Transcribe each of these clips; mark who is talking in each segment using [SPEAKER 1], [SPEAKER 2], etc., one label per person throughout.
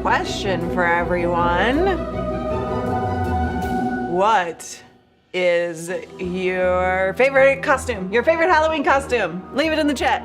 [SPEAKER 1] Question for everyone. What is your favorite costume? Your favorite Halloween costume? Leave it in the chat.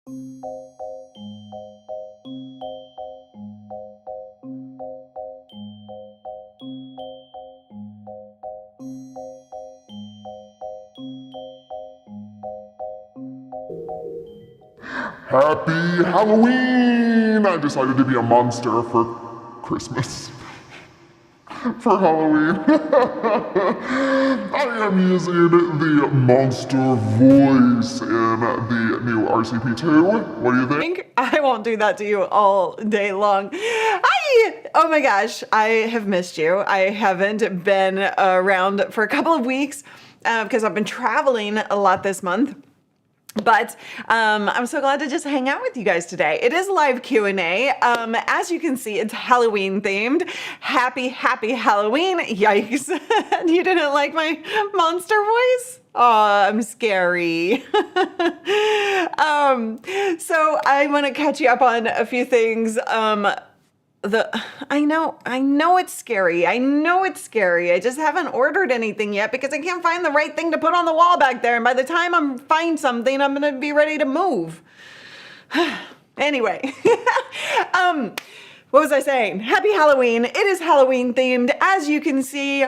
[SPEAKER 2] Happy Halloween! I decided to be a monster for Christmas. For Halloween. I am using the monster voice in the new RCP2. What do you think?
[SPEAKER 1] I won't do that to you all day long. Oh my gosh, I have missed you. I haven't been around for a couple of weeks because I've been traveling a lot this month. But I'm so glad to just hang out with you guys today. It is live Q&A. As you can see, it's Halloween themed. Happy Halloween. Yikes. You didn't like my monster voice? Oh, I'm scary. So I want to catch you up on a few things. I know it's scary. I know it's scary. I just haven't ordered anything yet because I can't find the right thing to put on the wall back there. And by the time I find something, I'm going to be ready to move. Anyway, what was I saying? Happy Halloween. It is Halloween themed. As you can see,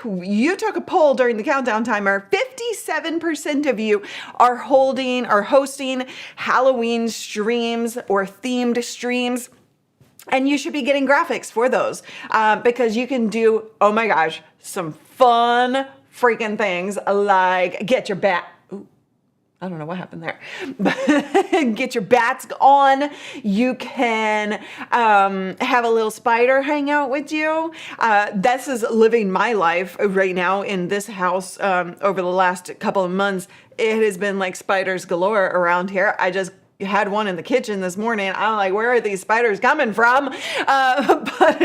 [SPEAKER 1] you took a poll during the countdown timer. 57% of you are hosting Halloween streams or themed streams. And you should be getting graphics for those because you can do, oh my gosh, some fun freaking things like get your bat. Ooh, I don't know what happened there. Get your bats on. You can have a little spider hang out with you. This is living my life right now in this house over the last couple of months. It has been like spiders galore around here. I just had one in the kitchen this morning. I'm like, where are these spiders coming from? But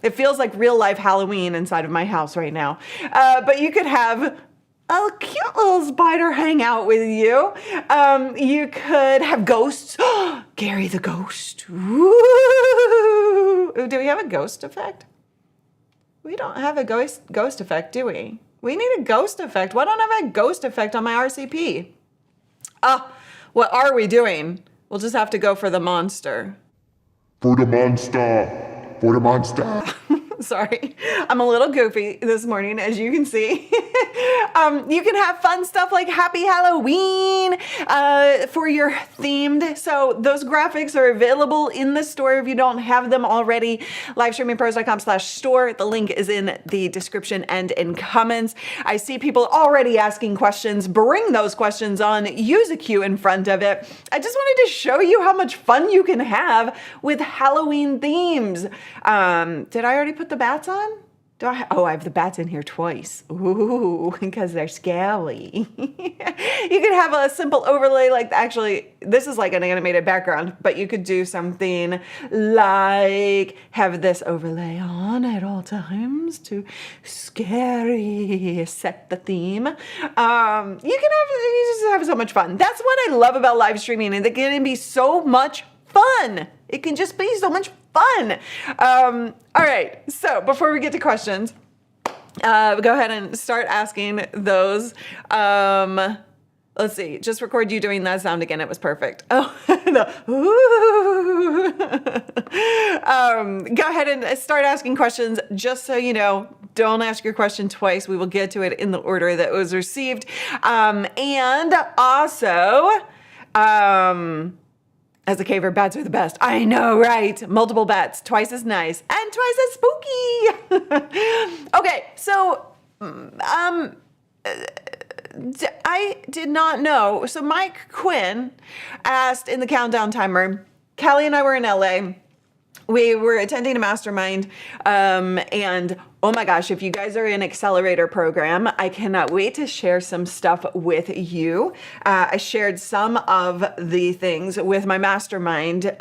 [SPEAKER 1] it feels like real life Halloween inside of my house right now. But you could have a cute little spider hang out with you. You could have ghosts. Gary the ghost. Ooh. Do we have a ghost effect? We don't have a ghost effect, do we? We need a ghost effect. Why don't I have a ghost effect on my RCP? What are we doing? We'll just have to go for the monster.
[SPEAKER 2] For the monster. For the monster.
[SPEAKER 1] Sorry, I'm a little goofy this morning, as you can see. You can have fun stuff like Happy Halloween for your themed. So those graphics are available in the store if you don't have them already. Livestreamingpros.com/store. The link is in the description and in comments. I see people already asking questions. Bring those questions on. Use a Q in front of it. I just wanted to show you how much fun you can have with Halloween themes. Did I already put the bats on? I have the bats in here twice. Ooh, because they're scary. You could have a simple overlay like, actually, this is like an animated background, but you could do something like have this overlay on at all times to scary set the theme. You just have so much fun. That's what I love about live streaming, and it can be so much fun. It can just be so much fun. All right, so before we get to questions, go ahead and start asking those. Let's see, just record you doing that sound again. It was perfect. Oh, no. Go ahead and start asking questions. Just so you know, don't ask your question twice. We will get to it in the order that was received. And also, as a caver, bats are the best. I know, right? Multiple bats, twice as nice and twice as spooky. Okay, so I did not know. So Mike Quinn asked in the countdown timer, Callie and I were in LA. We were attending a mastermind, and oh my gosh, if you guys are in ACCELERATOR program, I cannot wait to share some stuff with you. I shared some of the things with my mastermind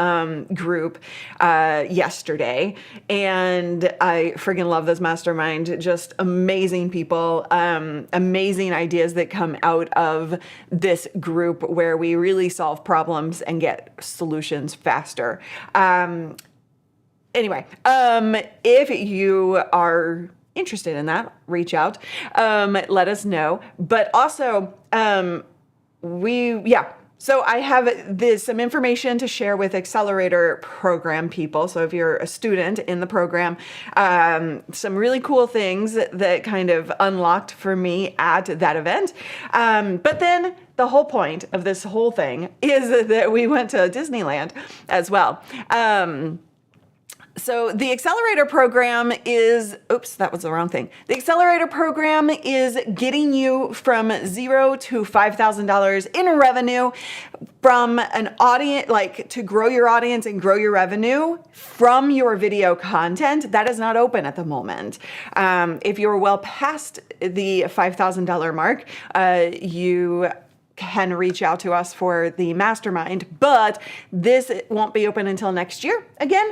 [SPEAKER 1] group yesterday, and I friggin' love this mastermind. Just amazing people, amazing ideas that come out of this group where we really solve problems and get solutions faster. Anyway, if you are interested in that, reach out, let us know. But also, So I have some information to share with Accelerator program people. So if you're a student in the program, some really cool things that kind of unlocked for me at that event. But then the whole point of this whole thing is that we went to Disneyland as well. So the Accelerator program is, oops, that was the wrong thing. The Accelerator program is getting you from $0 to $5,000 in revenue from an audience, like to grow your audience and grow your revenue from your video content. That is not open at the moment. If you're well past the $5,000 mark, you can reach out to us for the mastermind, but this won't be open until next year again.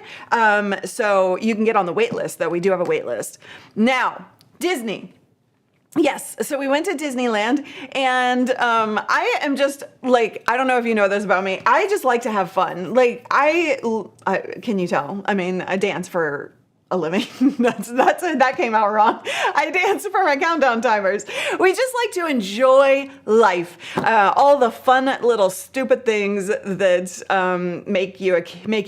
[SPEAKER 1] So you can get on the wait list, though. We do have a wait list. Now, Disney. Yes, so we went to Disneyland, and I am just like, I don't know if you know this about me, I just like to have fun. Like, can you tell? I mean, I dance for a living. That came out wrong. I dance for my countdown timers. We just like to enjoy life. All the fun little stupid things that make you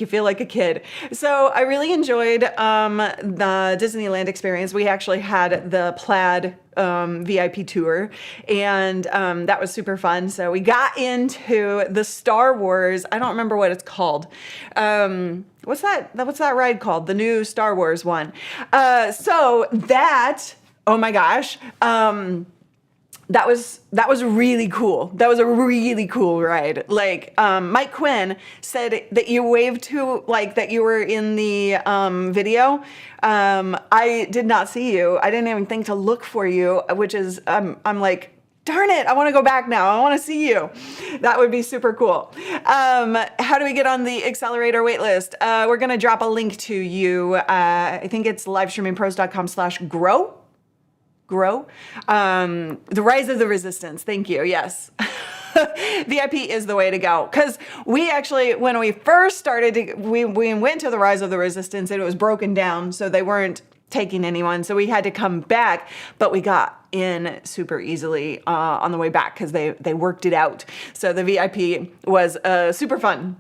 [SPEAKER 1] feel like a kid. So I really enjoyed the Disneyland experience. We actually had the plaid VIP tour, and that was super fun. So we got into the Star Wars, I don't remember what it's called. What's that ride called? The new Star Wars one. So that, oh my gosh, that was really cool. That was a really cool ride. Like, Mike Quinn said that you waved to, like, that you were in the video. I did not see you. I didn't even think to look for you, which is, I'm like, darn it, I want to go back now. I want to see you. That would be super cool. How do we get on the Accelerator waitlist? We're going to drop a link to you. I think it's livestreamingpros.com/grow. The Rise of the Resistance. Thank you. Yes. VIP is the way to go. Because we actually, when we first started, we went to the Rise of the Resistance and it was broken down. So they weren't taking anyone. So we had to come back, but we got in super easily on the way back because they worked it out. So the VIP was super fun.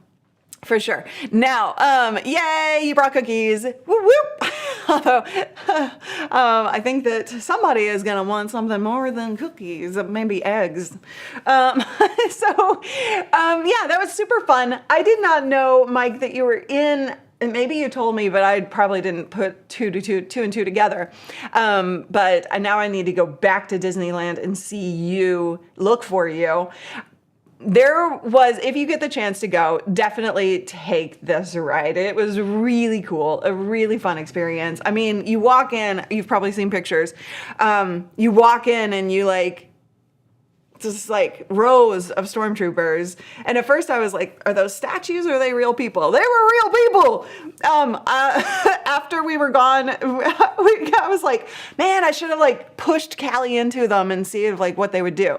[SPEAKER 1] For sure. Now, yay, you brought cookies. Whoop, whoop. Although, I think that somebody is going to want something more than cookies, maybe eggs. Yeah, that was super fun. I did not know, Mike, that you were in, and maybe you told me, but I probably didn't put two and two together. But now I need to go back to Disneyland and see you, look for you. There was, if you get the chance to go, definitely take this ride. It was really cool, a really fun experience. I mean, you walk in, you've probably seen pictures. You walk in and you like, just like rows of stormtroopers. And at first I was like, are those statues or are they real people? They were real people. After we were gone, I was like, man, I should have like pushed Callie into them and see if like what they would do.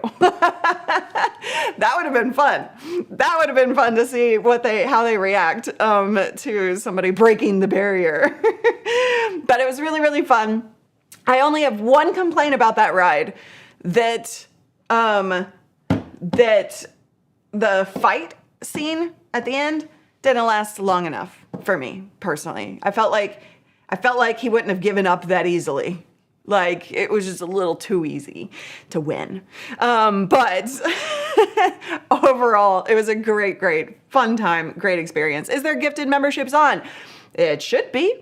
[SPEAKER 1] That would have been fun. That would have been fun to see how they react to somebody breaking the barrier. But it was really, really fun. I only have one complaint about that ride, that the fight scene at the end didn't last long enough for me personally. I felt like he wouldn't have given up that easily. Like, it was just a little too easy to win. But overall, it was a great, great fun time, great experience. Is there gifted memberships on? It should be.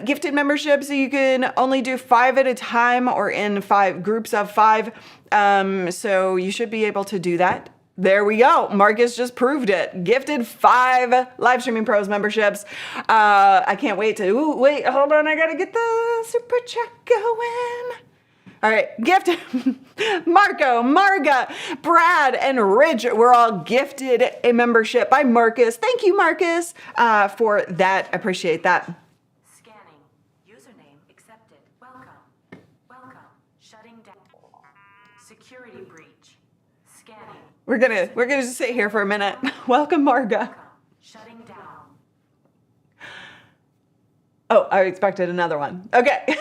[SPEAKER 1] Gifted memberships, you can only do 5 at a time or in 5 groups of 5. So you should be able to do that. There we go. Marcus just proved it. Gifted 5 Live Streaming Pros memberships. I can't wait to, wait, hold on. I got to get the super chat going. All right, gifted Marco, Marga, Brad, and Ridge were all gifted a membership by Marcus. Thank you, Marcus, for that. I appreciate that.
[SPEAKER 3] Scanning. Username accepted. Welcome. Welcome. Shutting down. Security breach. Scanning.
[SPEAKER 1] We're gonna just sit here for a minute. Welcome, Marga.
[SPEAKER 3] Welcome. Shutting down.
[SPEAKER 1] Oh, I expected another one. Okay.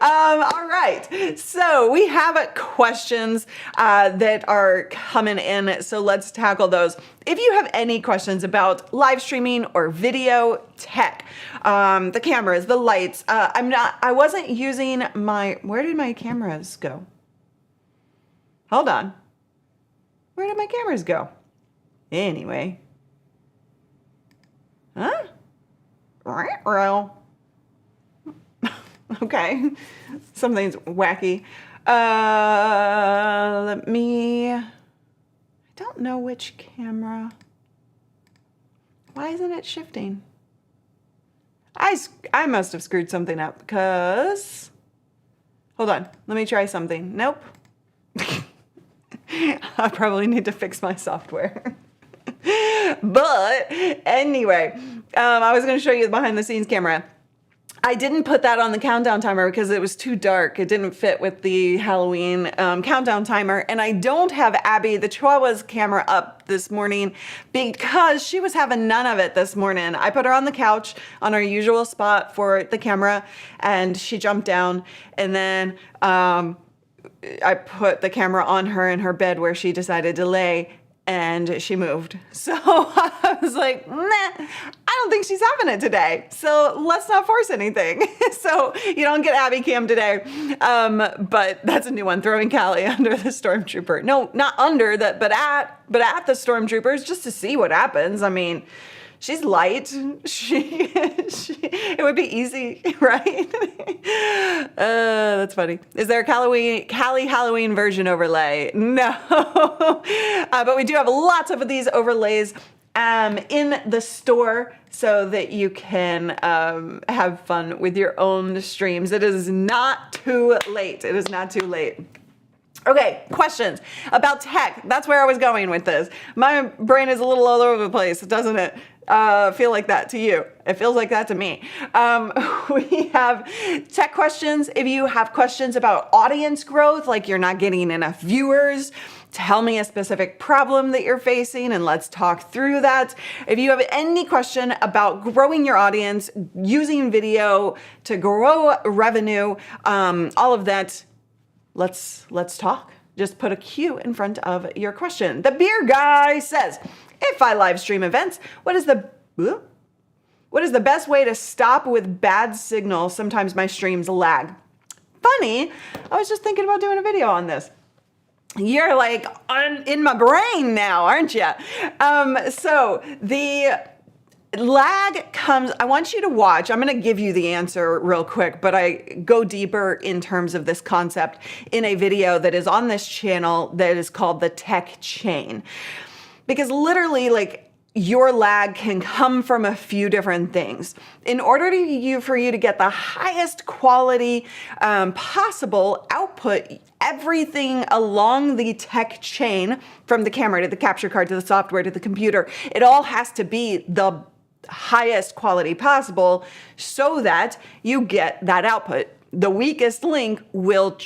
[SPEAKER 1] All right, so we have questions that are coming in, so let's tackle those. If you have any questions about live streaming or video tech, the cameras, the lights, I wasn't using where did my cameras go? Hold on. Where did my cameras go? Anyway. Huh? Okay. Something's wacky. I don't know which camera. Why isn't it shifting? I must have screwed something up because, hold on, let me try something. Nope. I probably need to fix my software. But anyway, I was going to show you the behind the scenes camera. I didn't put that on the countdown timer because it was too dark. It didn't fit with the Halloween countdown timer. And I don't have Abby, the Chihuahua's camera, up this morning because she was having none of it this morning. I put her on the couch on her usual spot for the camera and she jumped down. And then I put the camera on her in her bed where she decided to lay, and she moved. So I was like, nah, I don't think she's having it today. So let's not force anything. So you don't get Abby Cam today. But that's a new one, throwing Callie under the Stormtrooper. No, not under that, but at the Stormtroopers, just to see what happens. I mean, she's light. It would be easy, right? That's funny. Is there a Callie Halloween version overlay? No. But we do have lots of these overlays in the store so that you can have fun with your own streams. It is not too late. It is not too late. Okay, questions about tech. That's where I was going with this. My brain is a little all over the place, doesn't it? Feel like that to you? It feels like that to me. We have tech questions. If you have questions about audience growth, like you're not getting enough viewers, tell me a specific problem that you're facing and let's talk through that. If you have any question about growing your audience, using video to grow revenue, all of that, let's talk. Just put a Q in front of your question. The beer guy says, if I live stream events, what is the best way to stop with bad signal? Sometimes my streams lag. Funny, I was just thinking about doing a video on this. You're like in my brain now, aren't you? So the lag comes, I want you to watch, I'm going to give you the answer real quick, but I go deeper in terms of this concept in a video that is on this channel that is called the Tech Chain. Because literally, like, your lag can come from a few different things. In order for you to get the highest quality possible output, everything along the tech chain, from the camera to the capture card to the software to the computer, it all has to be the highest quality possible so that you get that output. The weakest link will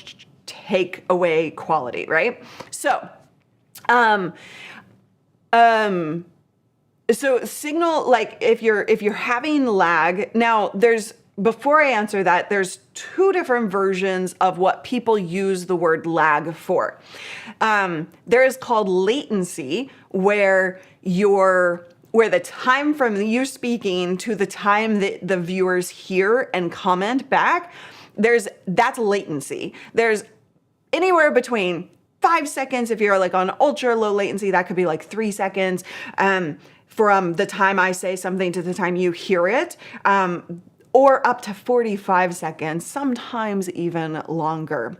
[SPEAKER 1] take away quality, right? So, so signal, like if you're having lag, now before I answer that, there's two different versions of what people use the word lag for. There is called latency, where the time from you speaking to the time that the viewers hear and comment back, that's latency. There's anywhere between 5 seconds, if you're like on ultra low latency, that could be like 3 seconds, from the time I say something to the time you hear it, or up to 45 seconds, sometimes even longer.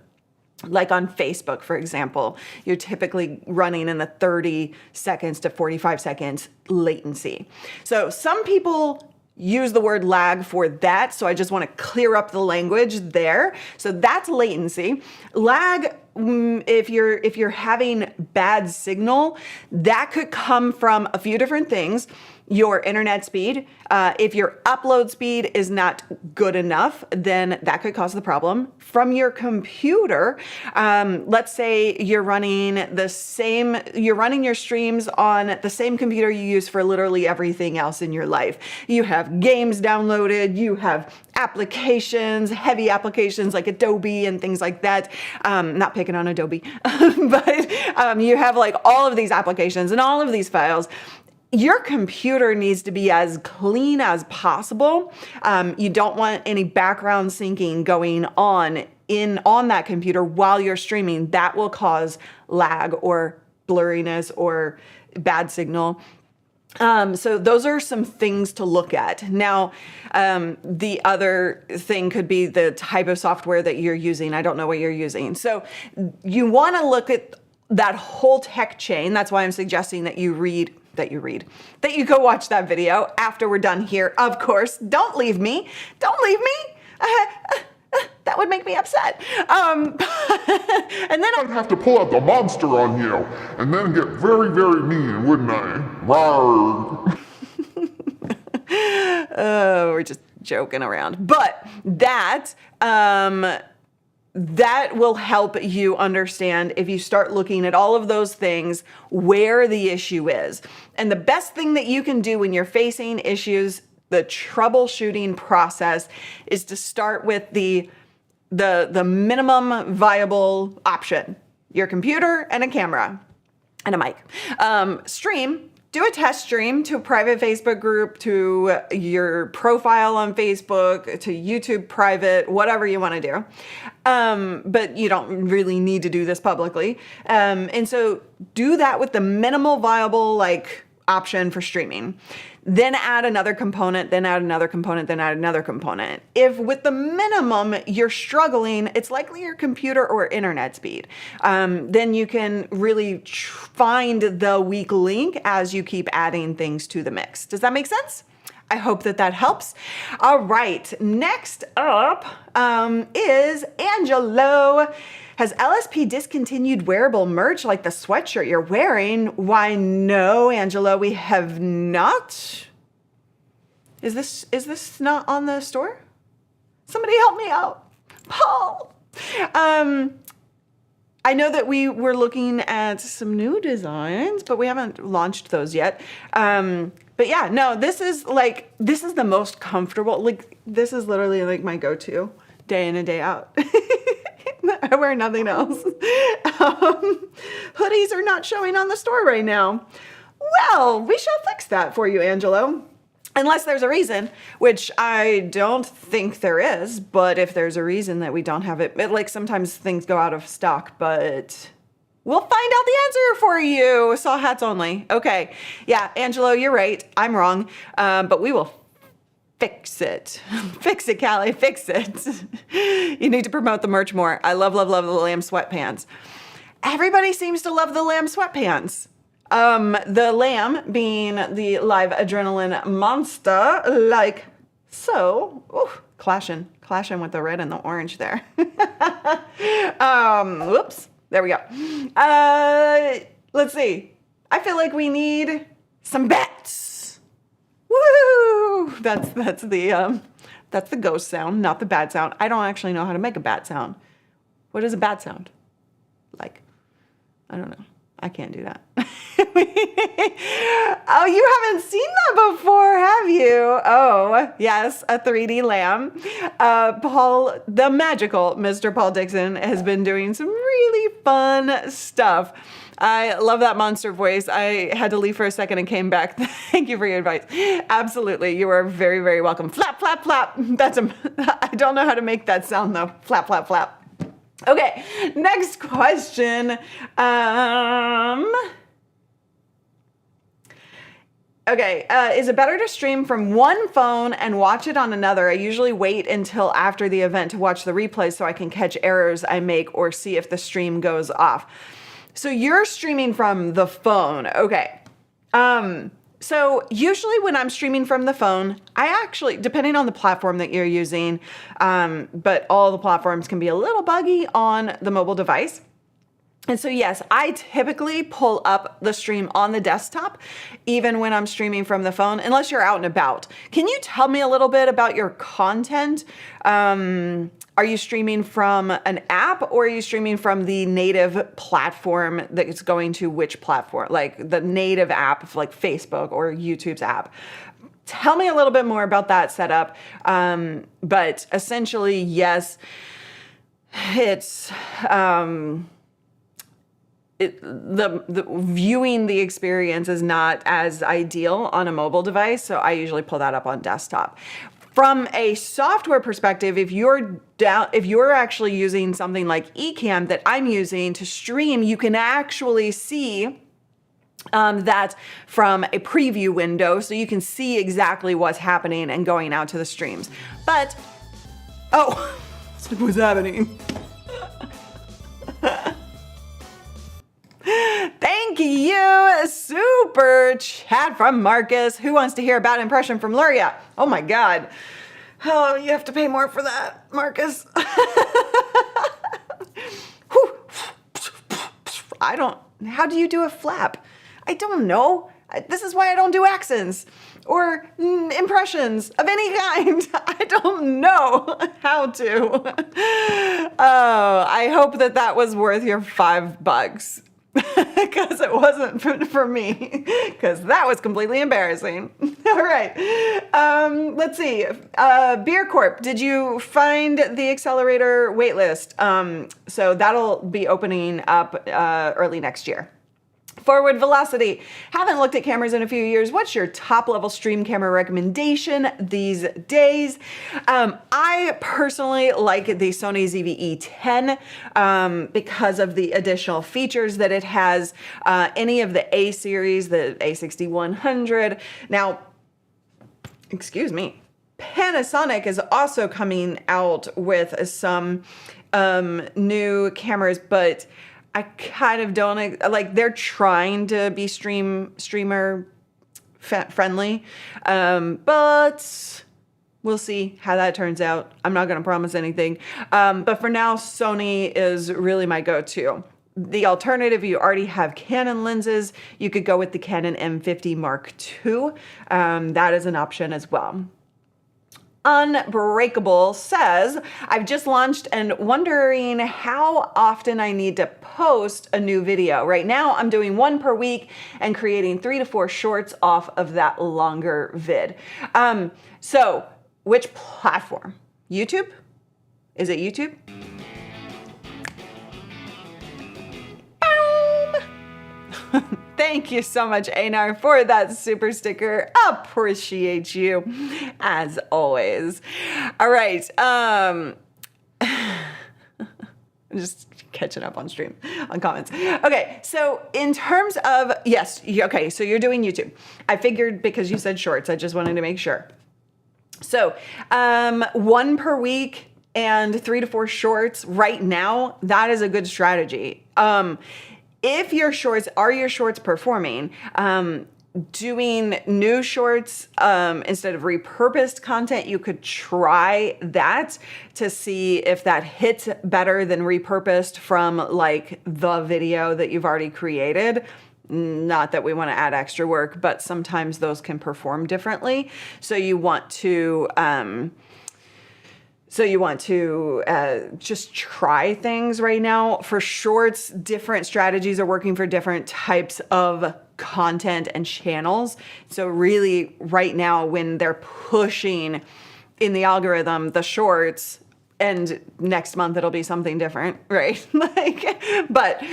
[SPEAKER 1] Like on Facebook, for example, you're typically running in the 30 seconds to 45 seconds latency. So some people use the word lag for that, so I just want to clear up the language there. So that's latency. Lag, if you're having bad signal, that could come from a few different things. your internet speed. If your upload speed is not good enough, then that could cause the problem. From your computer, let's say you're running your streams on the same computer you use for literally everything else in your life. You have games downloaded, you have applications, heavy applications like Adobe and things like that. Not picking on Adobe, but you have like all of these applications and all of these files. Your computer needs to be as clean as possible. You don't want any background syncing going on that computer while you're streaming. That will cause lag or blurriness or bad signal. So those are some things to look at. Now, the other thing could be the type of software that you're using. I don't know what you're using. So you want to look at that whole tech chain. That's why I'm suggesting that you go watch that video after we're done here. Of course, don't leave me. Don't leave me. That would make me upset. And then
[SPEAKER 2] I'd have to pull out the monster on you and then get very, very mean, wouldn't I? Rawr.
[SPEAKER 1] We're just joking around. But that will help you understand, if you start looking at all of those things, where the issue is. And the best thing that you can do when you're facing issues, the troubleshooting process, is to start with the minimum viable option: your computer and a camera and a mic. Stream. Do a test stream to a private Facebook group, to your profile on Facebook, to YouTube private, whatever you want to do. But you don't really need to do this publicly. And so do that with the minimal viable option for streaming. Then add another component, then add another component, then add another component. If with the minimum you're struggling, it's likely your computer or internet speed. Then you can really find the weak link as you keep adding things to the mix. Does that make sense? I hope that helps. All right, next up is Angelo. Has LSP discontinued wearable merch like the sweatshirt you're wearing? Why, no, Angelo, we have not. Is this not on the store? Somebody help me out. Paul. I know that we were looking at some new designs, but we haven't launched those yet. But yeah, no, this is the most comfortable. This is literally my go-to day in and day out. I wear nothing else. Hoodies are not showing on the store right now. Well, we shall fix that for you, Angelo. Unless there's a reason, which I don't think there is, but if there's a reason that we don't have it, sometimes things go out of stock, but we'll find out the answer for you. Saw hats only. Okay. Yeah, Angelo, you're right. I'm wrong. But we will fix it. Fix it, Callie. Fix it. You need to promote the merch more. I love the lamb sweatpants. Everybody seems to love the lamb sweatpants. The lamb being the live adrenaline monster, like so. Ooh, clashing with the red and the orange there. Whoops. There we go. Let's see. I feel like we need some bats. Woo! That's the ghost sound, not the bat sound. I don't actually know how to make a bat sound. What is a bat sound? I don't know. I can't do that. Oh, you haven't seen that before, have you? Oh, yes, a 3D lamb. Paul, the magical Mr. Paul Dixon, has been doing some really fun stuff. I love that monster voice. I had to leave for a second and came back. Thank you for your advice. Absolutely. You are very, very welcome. Flap, flap, flap. I don't know how to make that sound though. Flap, flap, flap. Okay, next question. Is it better to stream from one phone and watch it on another? I usually wait until after the event to watch the replay so I can catch errors I make or see if the stream goes off. So you're streaming from the phone. Okay. So usually when I'm streaming from the phone, I actually, depending on the platform that you're using, but all the platforms can be a little buggy on the mobile device. And so, yes, I typically pull up the stream on the desktop, even when I'm streaming from the phone, unless you're out and about. Can you tell me a little bit about your content? Are you streaming from an app, or are you streaming from the native platform that it's going to which platform? Like the native app, like Facebook or YouTube's app. Tell me a little bit more about that setup. But essentially, yes, it's... the viewing the experience is not as ideal on a mobile device, so I usually pull that up on desktop. From a software perspective, if you're actually using something like ECAMM that I'm using to stream, you can actually see that from a preview window, so you can see exactly what's happening and going out to the streams. But what's happening? Thank you. Super chat from Marcus. Who wants to hear a bad impression from Luria? Oh my God. Oh, you have to pay more for that, Marcus. How do you do a flap? I don't know. This is why I don't do accents or impressions of any kind. I don't know how to. Oh, I hope that was worth your $5. Because it wasn't for me, because that was completely embarrassing. All right, let's see. Beer Corp, did you find the accelerator waitlist? So that'll be opening up early next year. Forward Velocity, haven't looked at cameras in a few years. What's your top level stream camera recommendation these days? I personally like the Sony ZV-E10 because of the additional features that it has. Any of the A series, the A6100. Now, excuse me, Panasonic is also coming out with some new cameras, but I kind of don't like. They're trying to be streamer friendly, but we'll see how that turns out. I'm not going to promise anything, but for now, Sony is really my go-to. The alternative, you already have Canon lenses. You could go with the Canon M50 Mark II. That is an option as well. Unbreakable says, I've just launched and wondering how often I need to post a new video. Right now, I'm doing 1 per week and creating 3 to 4 shorts off of that longer vid. So which platform? YouTube? Is it YouTube? Thank you so much, Einar, for that super sticker. Appreciate you, as always. All right. I'm just catching up on stream, on comments. Okay, so in terms of, yes, okay, so you're doing YouTube. I figured because you said shorts, I just wanted to make sure. So 1 per week and 3 to 4 shorts right now, that is a good strategy. If your shorts, are your shorts performing, doing new shorts instead of repurposed content, you could try that to see if that hits better than repurposed from like the video that you've already created. Not that we want to add extra work, but sometimes those can perform differently. So you want to just try things right now. For shorts, different strategies are working for different types of content and channels. So really right now when they're pushing in the algorithm, the shorts, and next month it'll be something different, right? But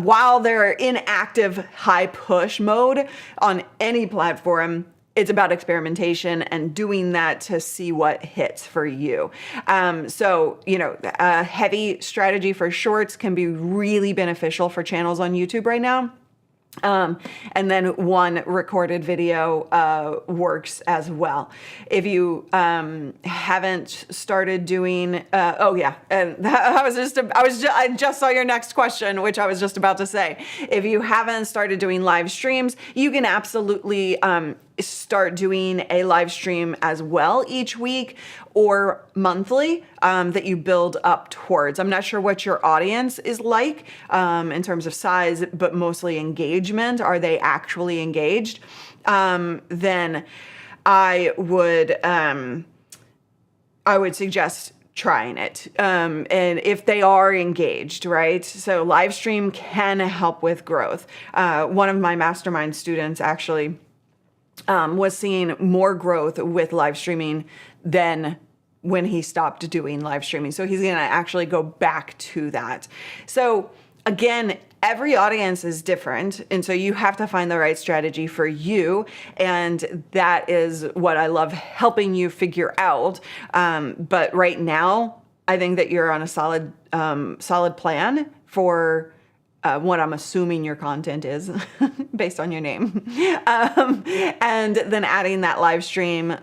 [SPEAKER 1] while they're in active high push mode on any platform, it's about experimentation and doing that to see what hits for you. So, a heavy strategy for shorts can be really beneficial for channels on YouTube right now. And then 1 recorded video works as well. If you haven't started doing, and I just saw your next question, which I was just about to say. If you haven't started doing live streams, you can absolutely start doing a live stream as well each week or monthly that you build up towards. I'm not sure what your audience is like in terms of size, but mostly engagement. Are they actually engaged? Then I would suggest trying it. And if they are engaged, right? So live stream can help with growth. One of my mastermind students actually was seeing more growth with live streaming than when he stopped doing live streaming. So he's going to actually go back to that. So again, every audience is different. And so you have to find the right strategy for you. And that is what I love helping you figure out. But right now, I think that you're on a solid plan for what I'm assuming your content is based on your name. And then adding that live stream,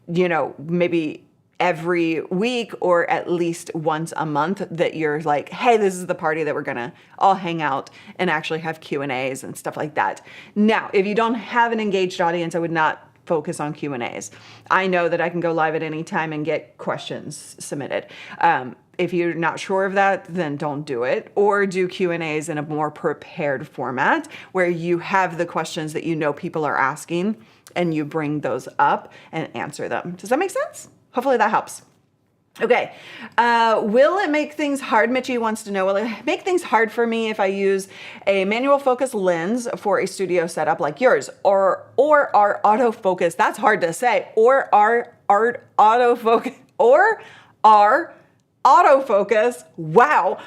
[SPEAKER 1] maybe every week or at least once a month that you're like, hey, this is the party that we're gonna all hang out and actually have Q&As and stuff like that. Now, if you don't have an engaged audience, I would not focus on Q&As. I know that I can go live at any time and get questions submitted. If you're not sure of that, then don't do it, or do Q&As in a more prepared format where you have the questions that you know people are asking and you bring those up and answer them. Does that make sense? Hopefully that helps. Okay, will it make things hard? Mitchie wants to know, will it make things hard for me if I use a manual focus lens for a studio setup like yours? Or our autofocus, that's hard to say, or our autofocus, wow,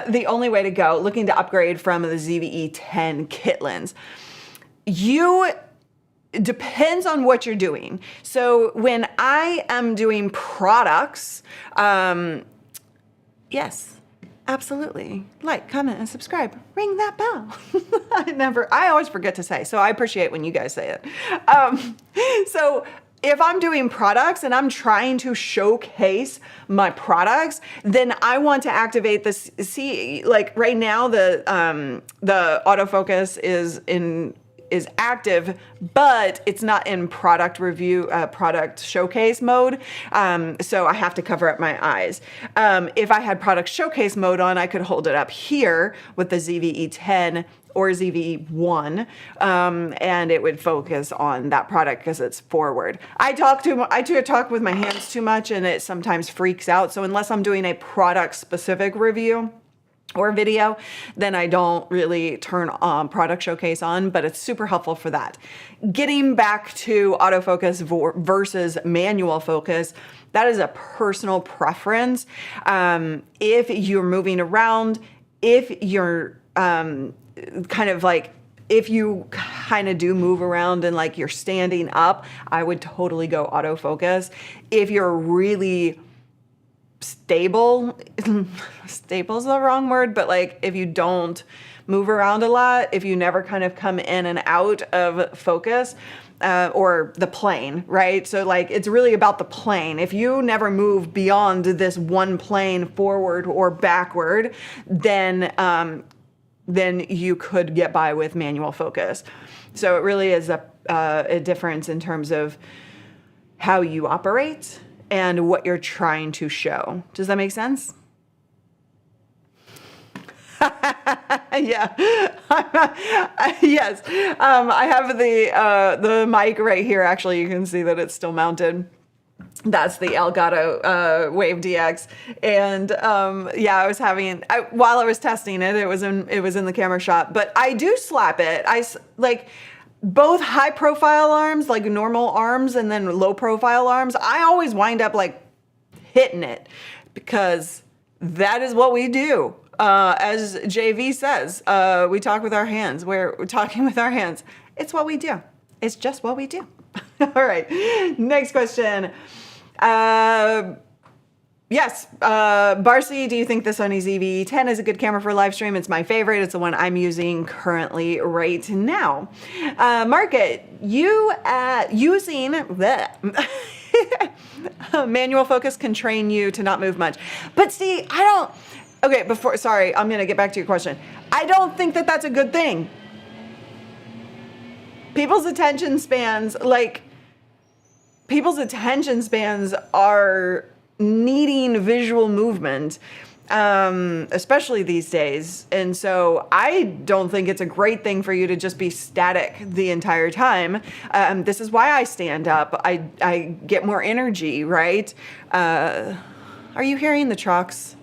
[SPEAKER 1] the only way to go, looking to upgrade from the ZV-E10 kit lens. Depends on what you're doing. So when I am doing products, yes, absolutely. Like, comment, and subscribe. Ring that bell. I always forget to say, so I appreciate when you guys say it. So if I'm doing products and I'm trying to showcase my products, then I want to activate this. See, like right now, the autofocus is active, but it's not in product review, product showcase mode. So I have to cover up my eyes. If I had product showcase mode on, I could hold it up here with the ZV-E10 or ZV-E1, and it would focus on that product because it's forward. I talk with my hands too much and it sometimes freaks out. So unless I'm doing a product specific review or video, then I don't really turn product showcase on, but it's super helpful for that. Getting back to autofocus versus manual focus, that is a personal preference. If you're moving around, if you're if you kind of do move around and like you're standing up, I would totally go autofocus. If you're really stable is the wrong word, but like if you don't move around a lot, if you never kind of come in and out of focus, or the plane, right? So like it's really about the plane. If you never move beyond this one plane forward or backward, then you could get by with manual focus. So it really is a difference in terms of how you operate and what you're trying to show. Does that make sense? Yeah. Yes. I have the mic right here. Actually, you can see that it's still mounted. That's the Elgato Wave DX, and I was while I was testing it, it was in the camera shop. But I do slap it. I like both high profile arms, like normal arms, and then low profile arms. I always wind up like hitting it because that is what we do. As JV says, we talk with our hands. We're talking with our hands. It's what we do. It's just what we do. All right. Next question. Yes, Barcy, do you think the Sony ZV-E10 is a good camera for live stream? It's my favorite. It's the one I'm using currently right now. Market, you using manual focus can train you to not move much. But see, I'm going to get back to your question. I don't think that that's a good thing. people's attention spans, like, people's attention spans are needing visual movement, especially these days. And so I don't think it's a great thing for you to just be static the entire time. This is why I stand up. I get more energy, right? Are you hearing the trucks?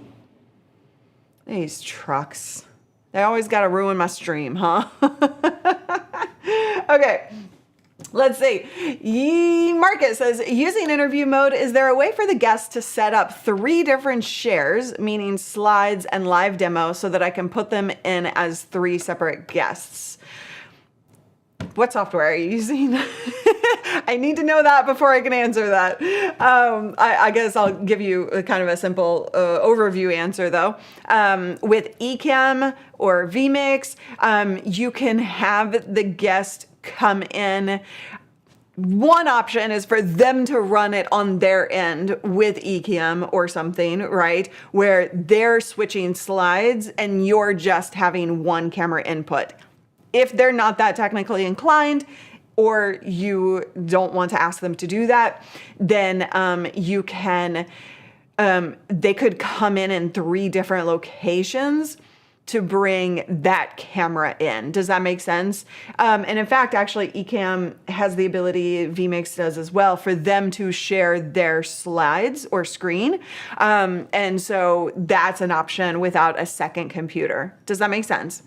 [SPEAKER 1] These trucks. They always got to ruin my stream, huh? Okay. Let's see. Marcus says, using interview mode, is there a way for the guest to set up 3 different shares, meaning slides and live demo, so that I can put them in as 3 separate guests? What software are you using? I need to know that before I can answer that. I guess I'll give you a kind of a simple overview answer though. With ECAMM or vMix, you can have the guest come in. One option is for them to run it on their end with ECAMM or something, right? Where they're switching slides and you're just having one camera input. If they're not that technically inclined, or you don't want to ask them to do that, then you can, they could come in 3 different locations to bring that camera in. Does that make sense? And in fact, actually, ECAMM has the ability, vMix does as well, for them to share their slides or screen. And so that's an option without a second computer. Does that make sense?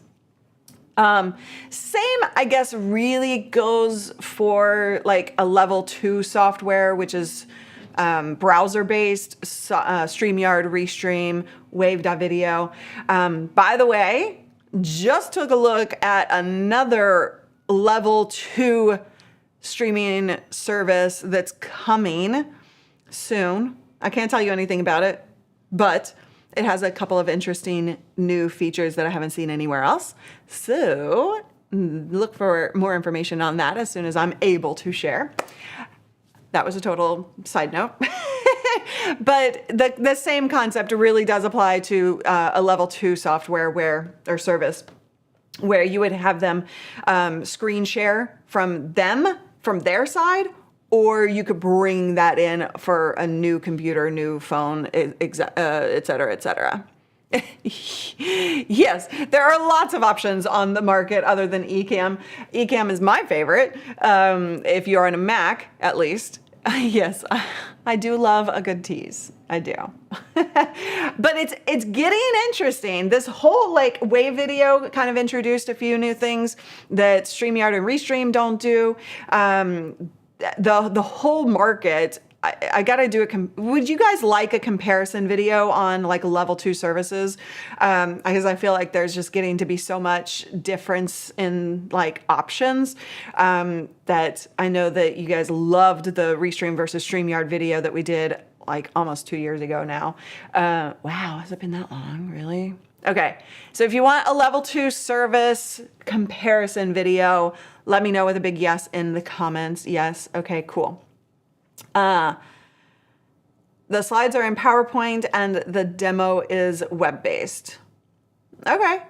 [SPEAKER 1] Same, I guess, really goes for like a level 2 software, which is browser-based, StreamYard, Restream, Wave.video. By the way, just took a look at another level 2 streaming service that's coming soon. I can't tell you anything about it, but it has a couple of interesting new features that I haven't seen anywhere else. So look for more information on that as soon as I'm able to share. That was a total side note. But the same concept really does apply to a level 2 software or service where you would have them screen share from their side, or you could bring that in for a new computer, new phone, et cetera, et cetera. Yes, there are lots of options on the market other than ECAMM. ECAMM is my favorite, if you're on a Mac, at least. Yes, I do love a good tease. I do. But it's getting interesting. This whole like wave video kind of introduced a few new things that StreamYard and Restream don't do. The whole market, I gotta do would you guys like a comparison video on like level 2 services? Because I feel like there's just getting to be so much difference in like options that I know that you guys loved the Restream versus StreamYard video that we did like almost 2 years ago now. Wow, has it been that long, really? Okay, so if you want a level 2 service comparison video, let me know with a big yes in the comments. Yes, okay, cool. The slides are in PowerPoint and the demo is web-based. Okay,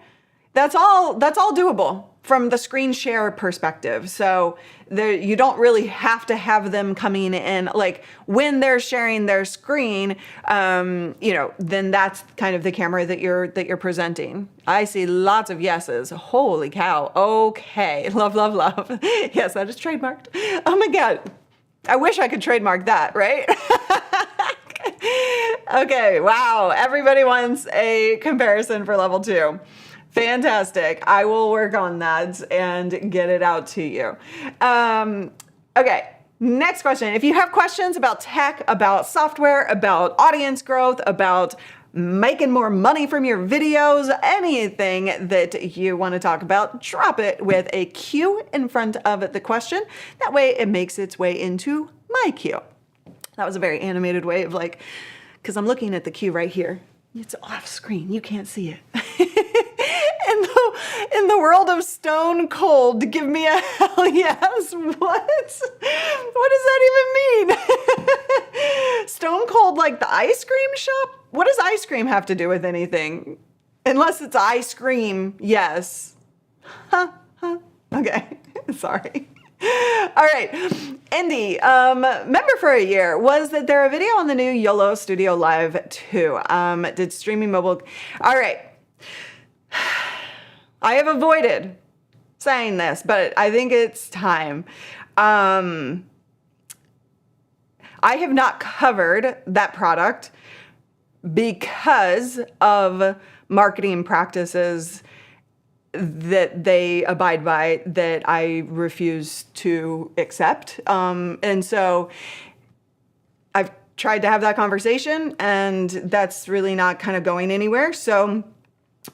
[SPEAKER 1] that's all doable from the screen share perspective. So you don't really have to have them coming in, like when they're sharing their screen, then that's kind of the camera that you're presenting. I see lots of yeses. Holy cow. Okay, love, love, love. Yes, that is trademarked. Oh my God. I wish I could trademark that, right? Okay, wow. Everybody wants a comparison for level 2. Fantastic. I will work on that and get it out to you. Okay, next question. If you have questions about tech, about software, about audience growth, about making more money from your videos, anything that you want to talk about, drop it with a Q in front of the question. That way it makes its way into my queue. That was a very animated way of like, because I'm looking at the queue right here. It's off screen. You can't see it. In the world of Stone Cold, give me a hell yes. What? What does that even mean? Stone Cold, like the ice cream shop? What does ice cream have to do with anything? Unless it's ice cream, yes. Huh. Okay, sorry. All right. Indy, member for a year. Was there a video on the new YOLO Studio Live 2? Did streaming mobile... All right. I have avoided saying this, but I think it's time. I have not covered that product because of marketing practices that they abide by that I refuse to accept. And so I've tried to have that conversation, and that's really not kind of going anywhere. So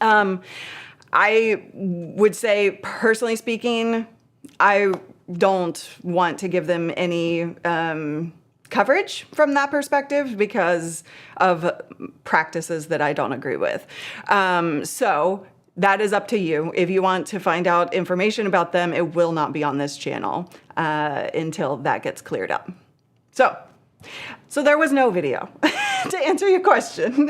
[SPEAKER 1] I would say, personally speaking, I don't want to give them any coverage from that perspective because of practices that I don't agree with. So that is up to you. If you want to find out information about them, it will not be on this channel until that gets cleared up. So there was no video to answer your question.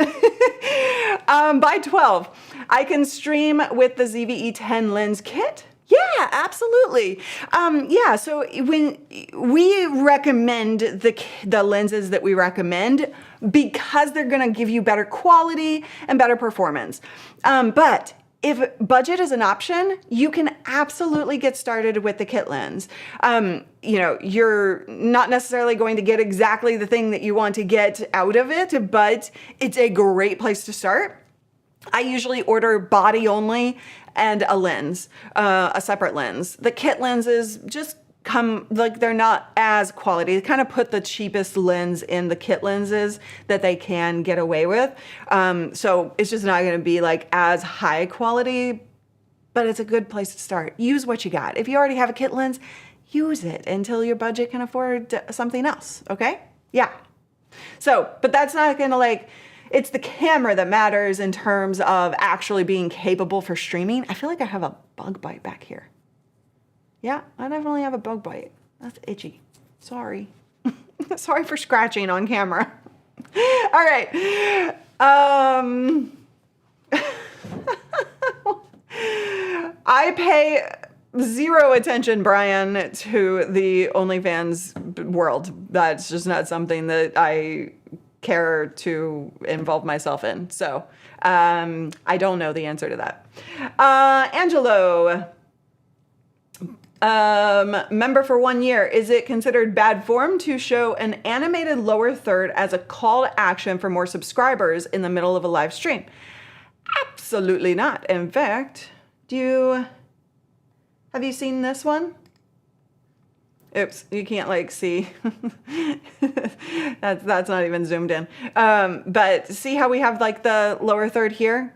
[SPEAKER 1] By 12, I can stream with the ZV-E10 lens kit. Yeah, absolutely. Yeah, so when we recommend the lenses that we recommend because they're gonna give you better quality and better performance. But if budget is an option, you can absolutely get started with the kit lens. You know, you're not necessarily going to get exactly the thing that you want to get out of it, but it's a great place to start. I usually order body only and a lens, a separate lens. The kit lenses just come, like, they're not as quality. They kind of put the cheapest lens in the kit lenses that they can get away with. So it's just not gonna be like as high quality, but it's a good place to start. Use what you got. If you already have a kit lens, use it until your budget can afford something else, okay? Yeah. So, but that's not gonna like, it's the camera that matters in terms of actually being capable for streaming. I feel like I have a bug bite back here. Yeah, I definitely have a bug bite. That's itchy. Sorry. Sorry for scratching on camera. All right. I pay zero attention, Brian, to the OnlyFans world. That's just not something that I care to involve myself in. So I don't know the answer to that. Angelo, member for 1 year. Is it considered bad form to show an animated lower third as a call to action for more subscribers in the middle of a live stream? Absolutely not. In fact, have you seen this one? Oops, you can't like see. that's not even zoomed in. But see how we have like the lower third here?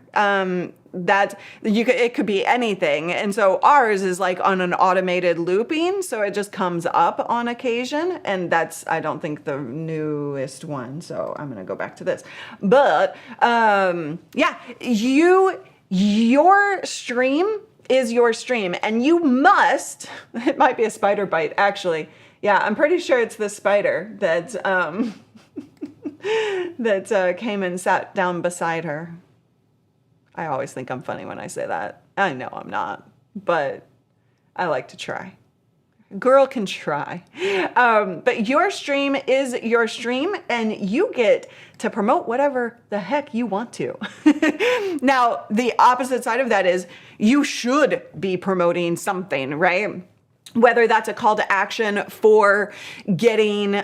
[SPEAKER 1] It could be anything. And so ours is like on an automated looping, so it just comes up on occasion. And that's, I don't think, the newest one. So I'm gonna go back to this. But yeah, your stream is your stream, and you must, it might be a spider bite actually. Yeah, I'm pretty sure it's the spider that that came and sat down beside her. I always think I'm funny when I say that. I know I'm not, but I like to try. Girl can try. But your stream is your stream, and you get to promote whatever the heck you want to. Now, the opposite side of that is you should be promoting something, right? Whether that's a call to action for getting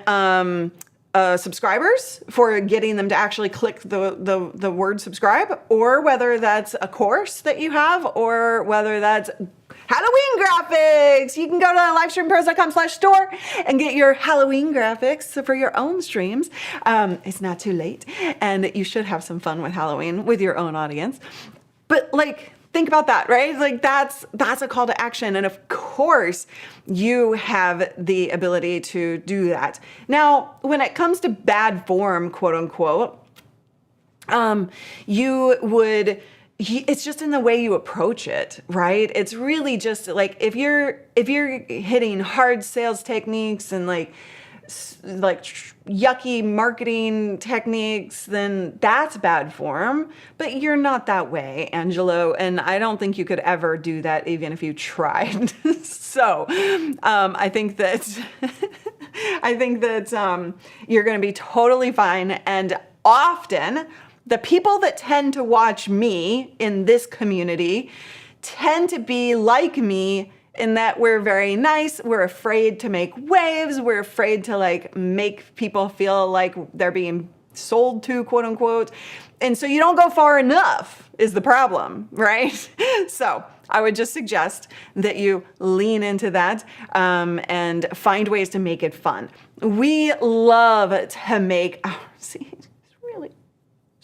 [SPEAKER 1] subscribers, for getting them to actually click the word subscribe, or whether that's a course that you have, or whether that's Halloween graphics. You can go to livestreampros.com/store and get your Halloween graphics for your own streams. It's not too late, and you should have some fun with Halloween with your own audience. But like, think about that, right? Like that's a call to action. And of course you have the ability to do that. Now, when it comes to bad form, quote unquote, it's just in the way you approach it, right? It's really just like, if you're hitting hard sales techniques and like like yucky marketing techniques, then that's bad form. But you're not that way, Angelo, and I don't think you could ever do that even if you tried. So I think that you're going to be totally fine. And often the people that tend to watch me in this community tend to be like me in that we're very nice, we're afraid to make waves, we're afraid to like make people feel like they're being sold to, quote unquote. And so you don't go far enough is the problem, right? So I would just suggest that you lean into that and find ways to make it fun. We love to make, oh, see, it's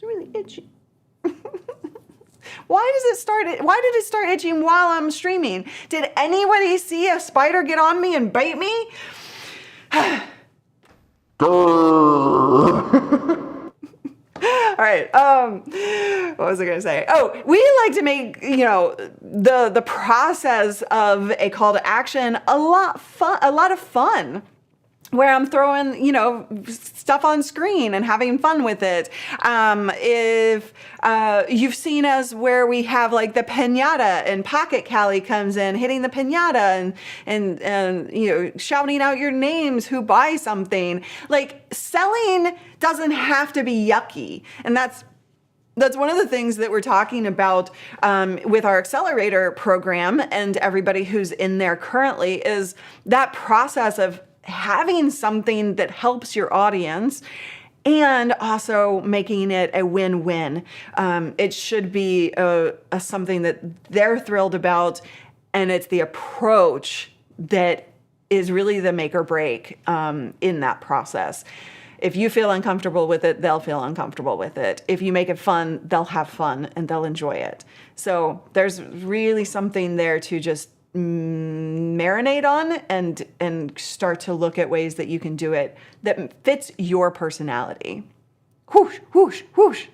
[SPEAKER 1] really itchy. Why did it start itching while I'm streaming? Did anybody see a spider get on me and bite me? All right. What was I going to say? Oh, we like to make, the process of a call to action a lot of fun. Where I'm throwing, stuff on screen and having fun with it. If you've seen us where we have like the piñata and Pocket Callie comes in, hitting the piñata and shouting out your names who buy something. Like selling doesn't have to be yucky, and that's one of the things that we're talking about with our accelerator program and everybody who's in there currently is that process of having something that helps your audience and also making it a win-win. It should be something that they're thrilled about, and it's the approach that is really the make or break in that process. If you feel uncomfortable with it, they'll feel uncomfortable with it. If you make it fun, they'll have fun and they'll enjoy it. So there's really something there to just marinate on and start to look at ways that you can do it that fits your personality. Whoosh, whoosh, whoosh.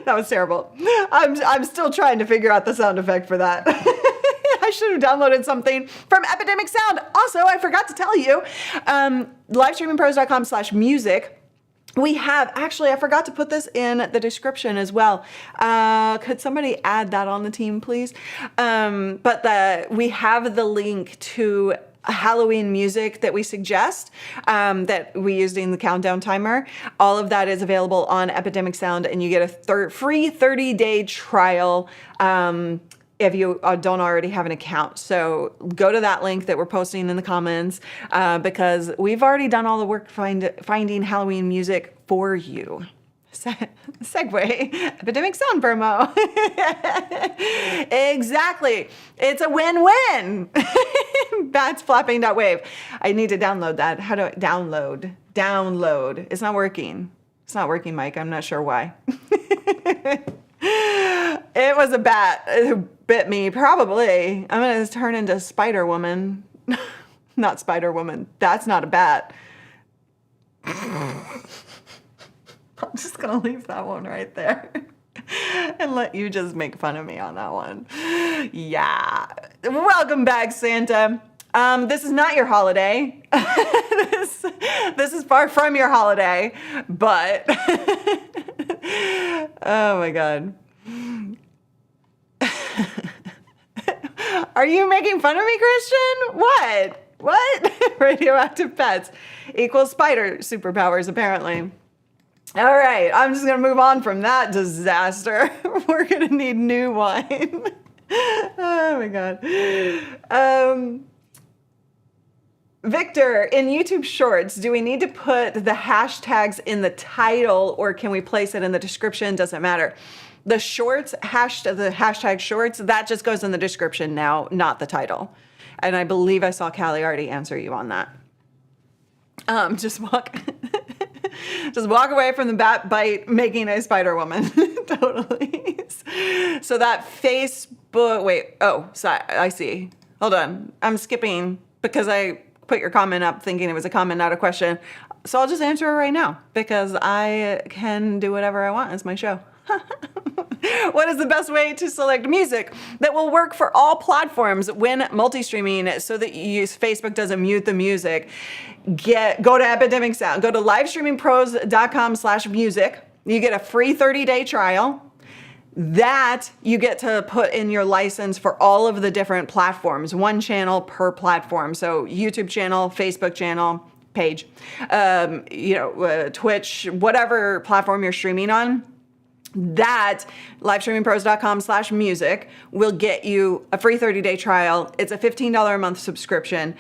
[SPEAKER 1] That was terrible. I'm still trying to figure out the sound effect for that. I should have downloaded something from Epidemic Sound. Also, I forgot to tell you, livestreamingpros.com/music. We have, actually, I forgot to put this in the description as well. Could somebody add that on the team, please? But we have the link to Halloween music that we suggest, that we used in the countdown timer. All of that is available on Epidemic Sound, and you get a free 30-day trial if you don't already have an account. So go to that link that we're posting in the comments because we've already done all the work finding Halloween music for you. Segue, Epidemic Sound promo. Exactly. It's a win-win. Bats flapping.wave. I need to download that. How do I download? Download. It's not working. It's not working, Mike. I'm not sure why. It was a bat who bit me, probably. I'm going to turn into Spider-Woman. Not Spider-Woman. That's not a bat. I'm just going to leave that one right there and let you just make fun of me on that one. Yeah. Welcome back, Santa. This is not your holiday. This is far from your holiday, but oh my God. Are you making fun of me, Christian? What? Radioactive pets equals spider superpowers, apparently. All right, I'm just going to move on from that disaster. We're going to need new wine. Oh my God. Victor, in YouTube Shorts, do we need to put the hashtags in the title or can we place it in the description? Doesn't matter. The shorts, the hashtag shorts, that just goes in the description now, not the title. And I believe I saw Callie already answer you on that. Just walk away from the bat bite making a Spider Woman. Totally. So that Facebook, sorry, I see. Hold on. I'm skipping because I put your comment up thinking it was a comment, not a question. So I'll just answer it right now because I can do whatever I want. It's my show. What is the best way to select music that will work for all platforms when multi-streaming so that Facebook doesn't mute the music? Go to Epidemic Sound. Go to livestreamingpros.com/music. You get a free 30-day trial. That you get to put in your license for all of the different platforms, one channel per platform. So YouTube channel, Facebook channel, page, Twitch, whatever platform you're streaming on. That livestreamingpros.com/music will get you a free 30-day trial. It's a $15 a month subscription.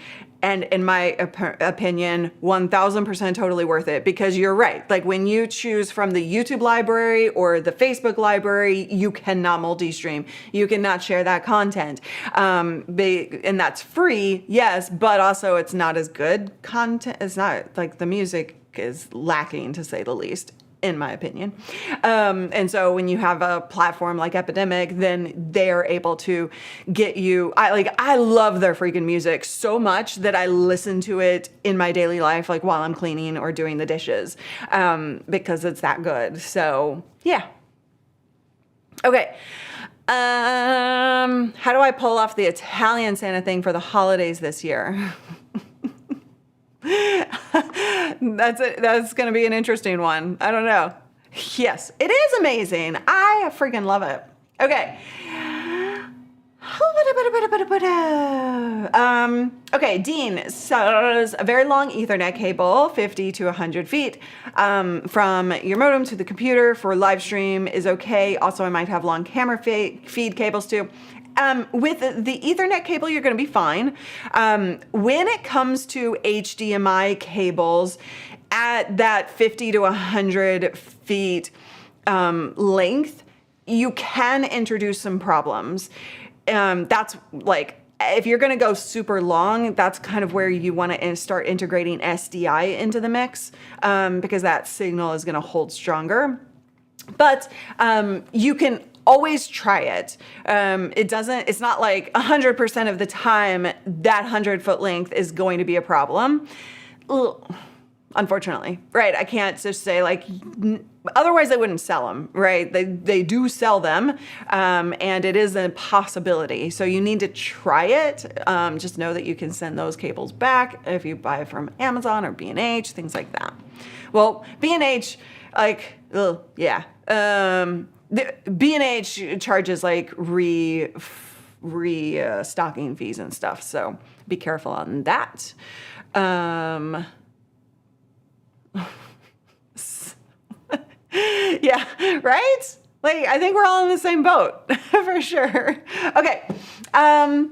[SPEAKER 1] And in my opinion, 1000% totally worth it, because you're right. Like when you choose from the YouTube library or the Facebook library, you cannot multi-stream. You cannot share that content. And that's free, yes, but also it's not as good content. It's not like the music is lacking, to say the least, in my opinion. And so when you have a platform like Epidemic, then they're able to get you, I love their freaking music so much that I listen to it in my daily life, like while I'm cleaning or doing the dishes, because it's that good. So yeah. Okay. How do I pull off the Italian Santa thing for the holidays this year? That's going to be an interesting one. I don't know. Yes, it is amazing. I freaking love it. Okay. Okay, Dean says a very long Ethernet cable, 50 to 100 feet, from your modem to the computer for live stream is okay. Also, I might have long camera feed cables too. With the Ethernet cable, you're going to be fine. When it comes to HDMI cables at that 50 to 100 feet length, you can introduce some problems. That's like, if you're going to go super long, that's kind of where you want to start integrating SDI into the mix, because that signal is going to hold stronger. But you can always try it. It's not like 100% of the time that 100-foot length is going to be a problem. Ugh. Unfortunately, right? I can't just say like, otherwise they wouldn't sell them, right? They do sell them, and it is a possibility. So you need to try it. Just know that you can send those cables back if you buy from Amazon or B&H, things like that. Well, B&H, like, yeah. The B&H charges like stocking fees and stuff, so be careful on that. Yeah, right? Like, I think we're all in the same boat for sure. Okay. I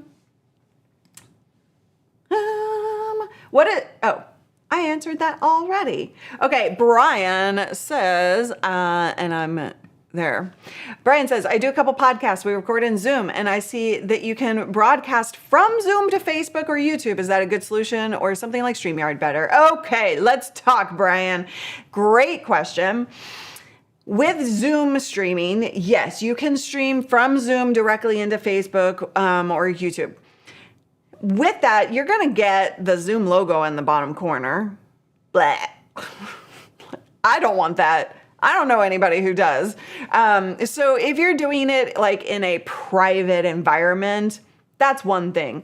[SPEAKER 1] answered that already. Okay, Brian says, and I'm there. Brian says, I do a couple podcasts. We record in Zoom, and I see that you can broadcast from Zoom to Facebook or YouTube. Is that a good solution, or something like StreamYard better? Okay, let's talk, Brian. Great question. With Zoom streaming, yes, you can stream from Zoom directly into Facebook or YouTube. With that, you're going to get the Zoom logo in the bottom corner. Blah. I don't want that. I don't know anybody who does. So if you're doing it like in a private environment, that's one thing.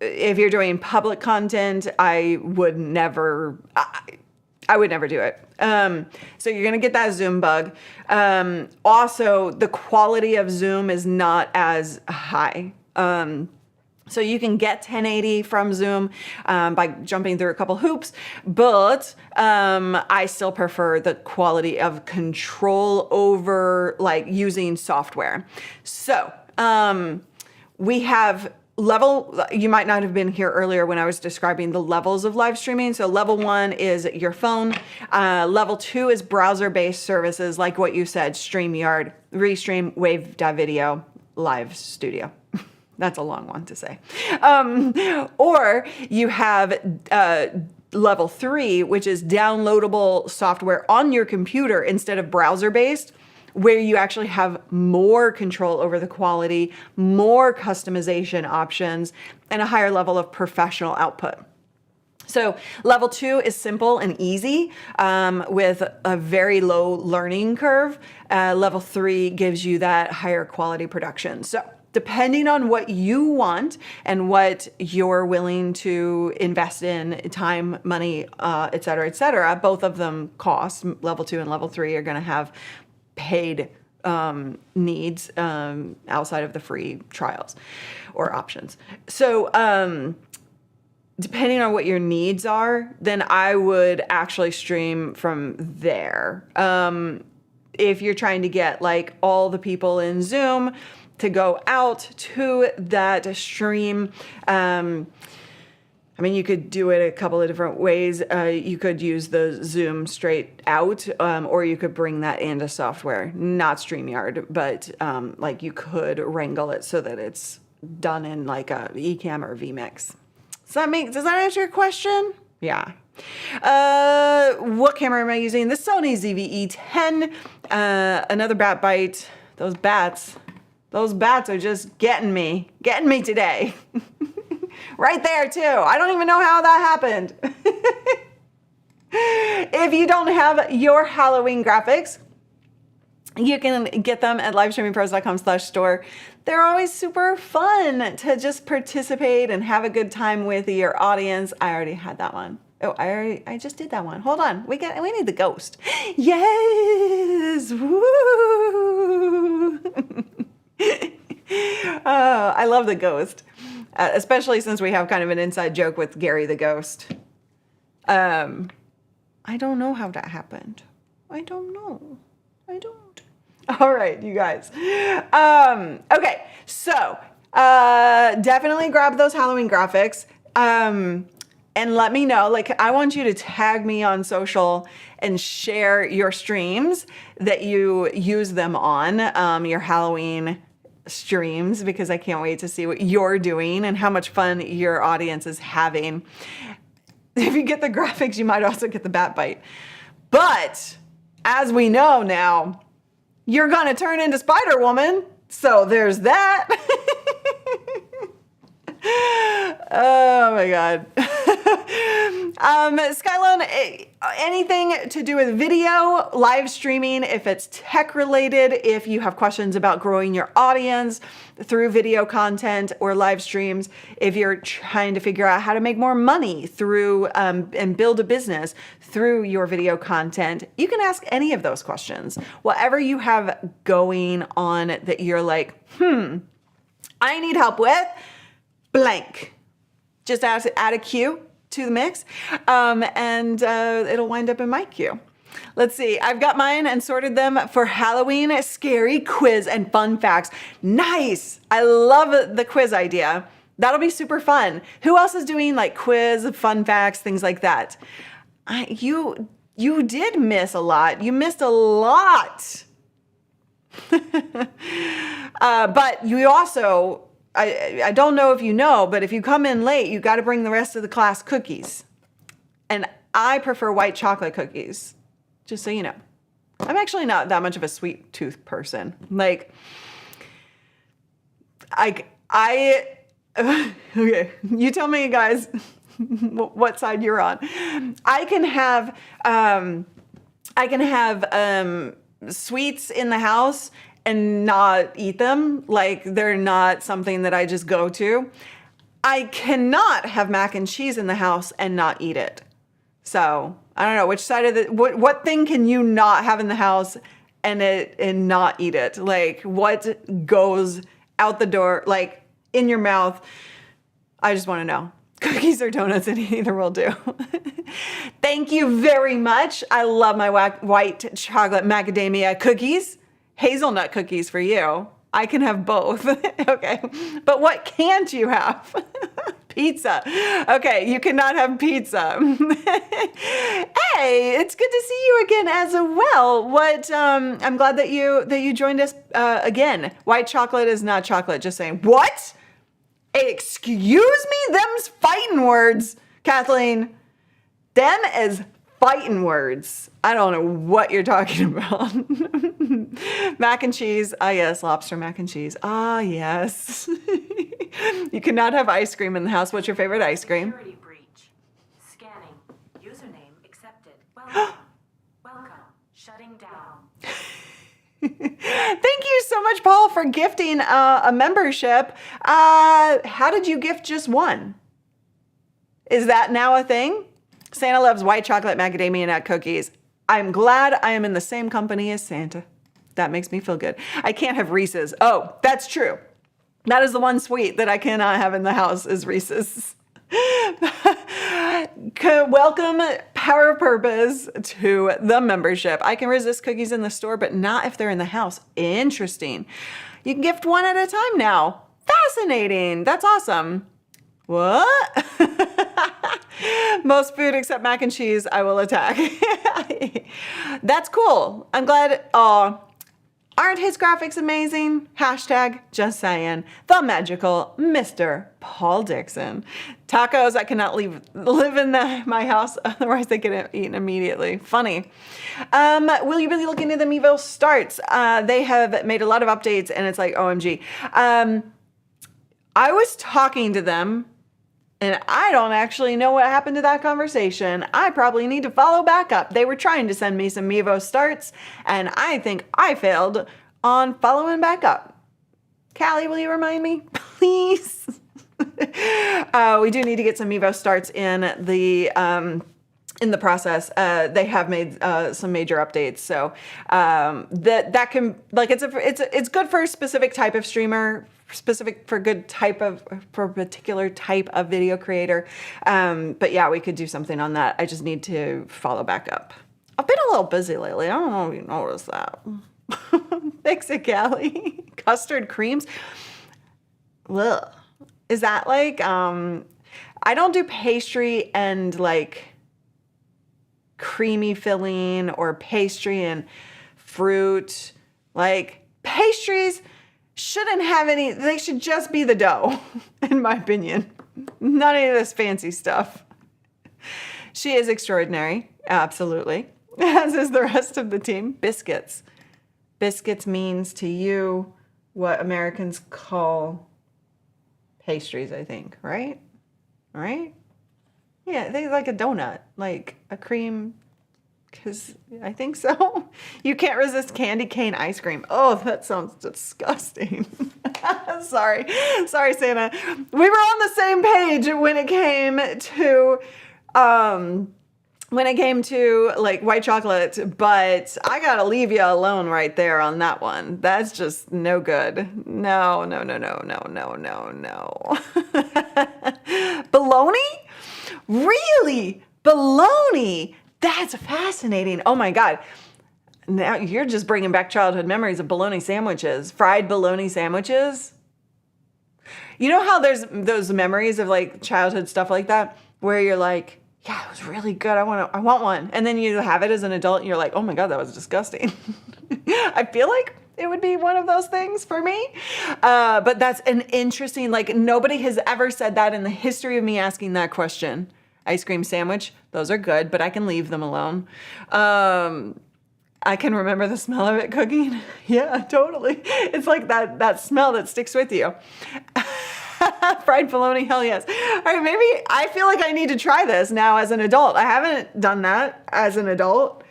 [SPEAKER 1] If you're doing public content, I would never do it. So you're going to get that Zoom bug. Also, the quality of Zoom is not as high. So you can get 1080 from Zoom by jumping through a couple hoops, but I still prefer the quality of control over like using software. So we have you might not have been here earlier when I was describing the levels of live streaming. So level 1 is your phone. Level 2 is browser-based services like what you said, StreamYard, Restream, Wave.video, Live Studio. That's a long one to say. Or you have level 3, which is downloadable software on your computer instead of browser-based, where you actually have more control over the quality, more customization options, and a higher level of professional output. So level 2 is simple and easy with a very low learning curve. Level 3 gives you that higher quality production. So depending on what you want and what you're willing to invest in, time, money, et cetera, both of them cost. Level 2 and level 3 are going to have paid needs outside of the free trials or options. So depending on what your needs are, then I would actually stream from there. If you're trying to get like all the people in Zoom to go out to that stream, I mean, you could do it a couple of different ways. You could use the Zoom straight out, or you could bring that into software, not StreamYard, but like you could wrangle it so that it's done in like a ECAMM or vMix. Does that answer your question? Yeah. What camera am I using? The Sony ZV-E10. Another bat bite. Those bats are just getting me today. Right there too. I don't even know how that happened. If you don't have your Halloween graphics, you can get them at livestreamingpros.com/store. They're always super fun to just participate and have a good time with your audience. I already had that one. Oh, I just did that one. Hold on. We need the ghost. Yes. Woo. Oh, I love the ghost. Especially since we have kind of an inside joke with Gary the ghost. I don't know how that happened. I don't know. I don't. All right, you guys. Okay, so definitely grab those Halloween graphics and let me know. Like, I want you to tag me on social and share your streams that you use them on, your Halloween streams, because I can't wait to see what you're doing and how much fun your audience is having. If you get the graphics, you might also get the bat bite. But as we know now, you're gonna turn into Spider-Woman, so there's that. Oh my God. Skylone, anything to do with video, live streaming, if it's tech related, if you have questions about growing your audience through video content or live streams, if you're trying to figure out how to make more money through and build a business through your video content, you can ask any of those questions. Whatever you have going on that you're like, I need help with, blank. Just add a queue to the mix, and it'll wind up in my queue. Let's see. I've got mine and sorted them for Halloween scary quiz and fun facts. Nice. I love the quiz idea. That'll be super fun. Who else is doing like quiz, fun facts, things like that? You did miss a lot. You missed a lot. But you also, I don't know if you know, but if you come in late, you got to bring the rest of the class cookies. And I prefer white chocolate cookies, just so you know. I'm actually not that much of a sweet tooth person. Like, okay, you tell me, guys, what side you're on. I can have sweets in the house and not eat them. Like, they're not something that I just go to. I cannot have mac and cheese in the house and not eat it. So I don't know which side of the, what thing can you not have in the house and not eat it? Like, what goes out the door, like in your mouth? I just want to know. Cookies or donuts, and either will do. Thank you very much. I love my white chocolate macadamia cookies. Hazelnut cookies for you. I can have both. Okay. But what can't you have? Pizza. Okay, you cannot have pizza. Hey, it's good to see you again as well. I'm glad that you joined us again. White chocolate is not chocolate, just saying. What? Excuse me? Them's fighting words, Kathleen. Them is fighting words. I don't know what you're talking about. Mac and cheese. Ah, yes. Lobster mac and cheese. Ah, yes. You cannot have ice cream in the house. What's your favorite ice cream?
[SPEAKER 3] Security breach. Welcome. Shutting down.
[SPEAKER 1] Thank you so much, Paul, for gifting a membership. How did you gift just one? Is that now a thing? Santa loves white chocolate macadamia nut cookies. I'm glad I am in the same company as Santa. That makes me feel good. I can't have Reese's. Oh, that's true. That is the one sweet that I cannot have in the house is Reese's. Welcome, Power of Purpose, to the membership. I can resist cookies in the store, but not if they're in the house. Interesting. You can gift one at a time now. Fascinating. That's awesome. What? Most food except mac and cheese I will attack. That's cool. I'm glad. Oh, aren't his graphics amazing? Hashtag just saying. The magical Mr. Paul Dixon. Tacos I cannot live in my house, otherwise they get eaten immediately. Funny. Will you be looking at the Mevo starts? They have made a lot of updates and it's like OMG. I was talking to them and I don't actually know what happened to that conversation. I probably need to follow back up. They were trying to send me some Mevo starts, and I think I failed on following back up. Callie, will you remind me, please? We do need to get some Mevo starts in the process. They have made some major updates, so that can, like, it's good for a specific type of streamer, for a particular type of video creator. But yeah, we could do something on that. I just need to follow back up. I've been a little busy lately. I don't know if you noticed that. Fix it, Callie. Custard creams. Ugh. Is that like, I don't do pastry and like creamy filling or pastry and fruit. Like pastries shouldn't have any, they should just be the dough, in my opinion. Not any of this fancy stuff. She is extraordinary, absolutely. As is the rest of the team. Biscuits. Biscuits means to you what Americans call pastries, I think, right? Right? Yeah, they like a donut, like a cream, because I think so. You can't resist candy cane ice cream. Oh, that sounds disgusting. Sorry, Santa. We were on the same page when it came to like white chocolate, but I gotta leave you alone right there on that one. That's just no good. No. Bologna? Really? Bologna? That's fascinating. Oh my God. Now you're just bringing back childhood memories of bologna sandwiches, fried bologna sandwiches. You know how there's those memories of like childhood stuff like that where you're like, yeah, it was really good. I want one. And then you have it as an adult and you're like, oh my God, that was disgusting. I feel like it would be one of those things for me. But that's an interesting, like nobody has ever said that in the history of me asking that question. Ice cream sandwich, those are good, but I can leave them alone. I can remember the smell of it cooking. Yeah, totally. It's like that smell that sticks with you. Fried bologna, hell yes. All right, maybe I feel like I need to try this now as an adult. I haven't done that as an adult.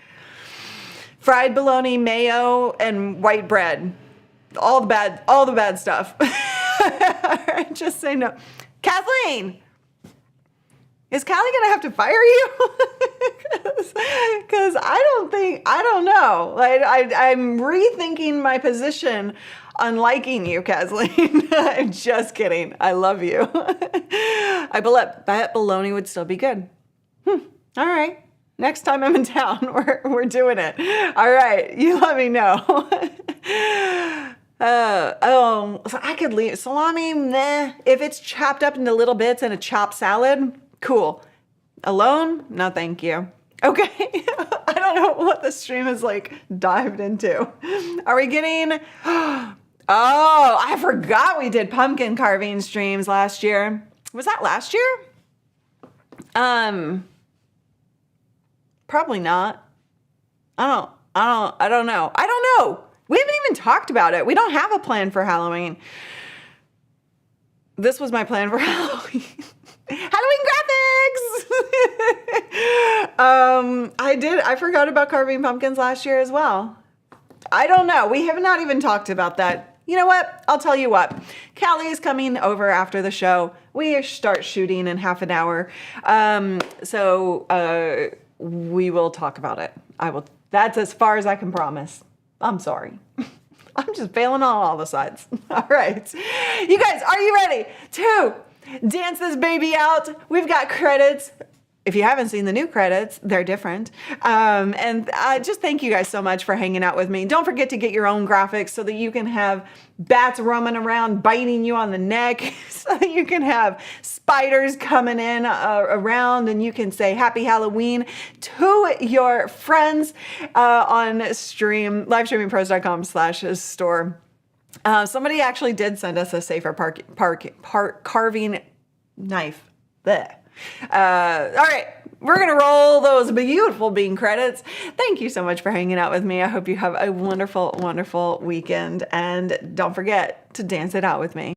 [SPEAKER 1] Fried bologna, mayo, and white bread. All the bad stuff. Just say no. Kathleen! Is Callie gonna have to fire you? Because I don't know. Like, I'm rethinking my position on liking you, Kathleen. I'm just kidding. I love you. I bet bologna would still be good. All right. Next time I'm in town, we're doing it. All right. You let me know. So I could leave salami. Nah. If it's chopped up into little bits in a chopped salad, cool. Alone? No, thank you. Okay. I don't know what the stream is like dived into. Are we getting... Oh, I forgot we did pumpkin carving streams last year. Was that last year? Probably not. I don't know. We haven't even talked about it. We don't have a plan for Halloween. This was my plan for Halloween. Halloween graphics! I forgot about carving pumpkins last year as well. I don't know. We have not even talked about that. You know what? I'll tell you what. Callie is coming over after the show. We start shooting in half an hour. So we will talk about it. That's as far as I can promise. I'm sorry. I'm just failing on all the sides. All right. You guys, are you ready to dance this baby out? We've got credits. If you haven't seen the new credits, they're different. And just thank you guys so much for hanging out with me. Don't forget to get your own graphics so that you can have bats roaming around, biting you on the neck, so that you can have spiders coming in around, and you can say Happy Halloween to your friends on stream, livestreamingpros.com/store. Somebody actually did send us a safer carving knife. Blech. All right, we're gonna roll those beautiful bean credits. Thank you so much for hanging out with me. I hope you have a wonderful, wonderful weekend, and don't forget to dance it out with me.